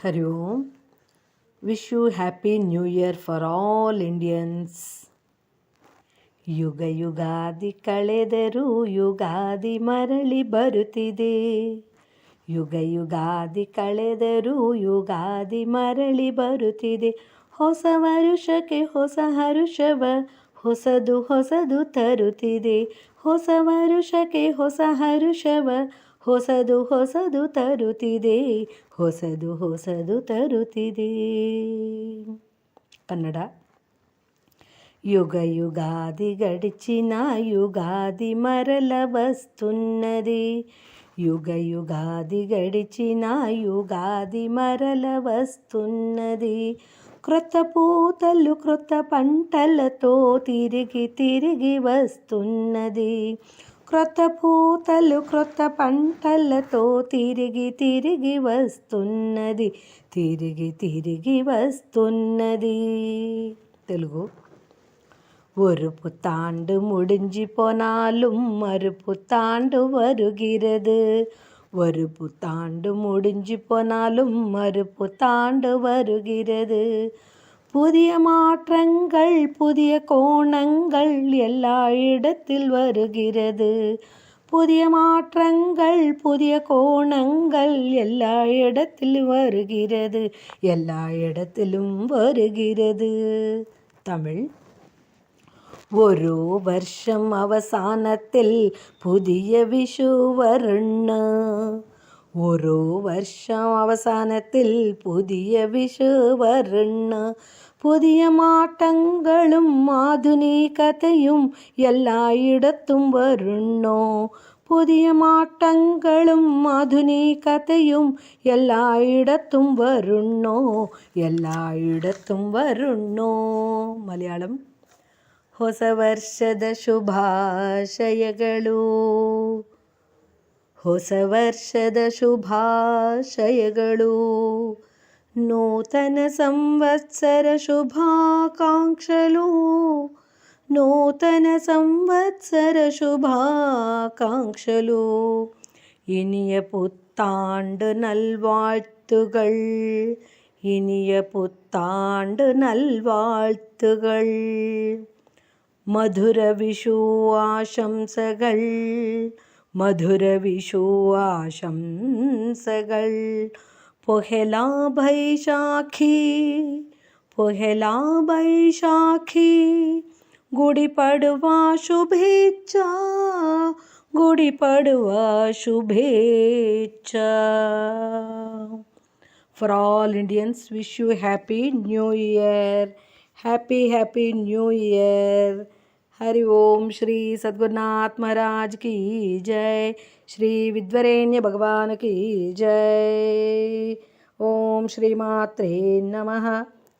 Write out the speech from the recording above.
Hari Om. Wish you Happy New Year for all Indians. ಯುಗ ಯುಗಾದಿ ಕಳೆದರೂ ಯುಗಾದಿ ಮರಳಿ ಬರುತ್ತಿದೆ. ಯುಗ ಯುಗಾದಿ ಕಳೆದರೂ ಯುಗಾದಿ ಮರಳಿ ಬರುತ್ತಿದೆ. ಹೊಸ ವರುಷಕ್ಕೆ ಹೊಸ ಹರುಷವ ಹೊಸದು ಹೊಸದು ತರುತ್ತಿದೆ. ಹೊಸ ವರುಷಕ್ಕೆ ಹೊಸ ಹರುಷವ ಹೊಸದು ಹೊಸದು ತರುತ್ತಿದೆ. ಹೊಸದು ಹೊಸದು ತರುತ್ತಿದೆ. ಕನ್ನಡ. యుగ యుగాది గడిచిన యుగాది మరల వస్తున్నది. యుగ యుగాది గడిచిన యుగాది మరల వస్తున్నది. క్రొత్త పూతలు క్రొత్త పంటలతో తిరిగి తిరిగి వస్తున్నది. క్రొత్త పూతలు క్రొత్త పంటలతో తిరిగి తిరిగి వస్తున్నది. తిరిగి తిరిగి వస్తున్నది. తెలుగు. ஒரு புத்தாண்டு முடிஞ்சு போனாலும் மறு புத்தாண்டு வருகிறது. ஒரு புத்தாண்டு முடிஞ்சு போனாலும் மறு புத்தாண்டு வருகிறது. புதிய மாற்றங்கள் புதிய கோணங்கள் எல்லா இடத்தில் வருகிறது. புதிய மாற்றங்கள் புதிய கோணங்கள் எல்லா இடத்திலும் வருகிறது. எல்லா இடத்திலும் வருகிறது. தமிழ். ഒരു വർഷം അവസാനത്തിൽ പുതിയ വിഷു വരണ. ഓരോ വർഷം അവസാനത്തിൽ പുതിയ വിഷു വരണ. പുതിയ മാറ്റങ്ങളും ആധുനികതയും എല്ലായിടത്തും വരുന്നു. പുതിയ മാറ്റങ്ങളും ആധുനികതയും എല്ലായിടത്തും വരുന്നു. എല്ലായിടത്തും വരുന്നു. മലയാളം. ಹೊಸ ವರ್ಷದ ಶುಭಾಶಯಗಳು. ಹೊಸ ವರ್ಷದ ಶುಭಾಶಯಗಳು. ನೂತನ ಸಂವತ್ಸರ ಶುಭಾಕಾಂಕ್ಷಲು. ನೂತನ ಸಂವತ್ಸರ ശുഭാകാംക്ഷലു. ഇനിയ പുത്താണ്ട് നൽവാഴ്ത്തുകൾ. ഇനിയ പുത്താണ്ട് നൽവാഴ്ത്തുകൾ. മധുര വിഷു ആശംസകൾ. മധുര വിഷു ആശംസകൾ. പൊഹലാ Baisakhi. പൊഹലാ Baisakhi. ഗുഡിപഡ്വാ ശുഭേച്ഛ. ഗുഡിപഡ്വാ ശുഭേച്ഛ. For all Indians, wish you Happy New Year. Happy New Year. Hari ओम. श्री सद्गुरुनाथ महाराज की जय. श्री विद्वरेण्य भगवान की जय. ओम श्री मात्रे नमः.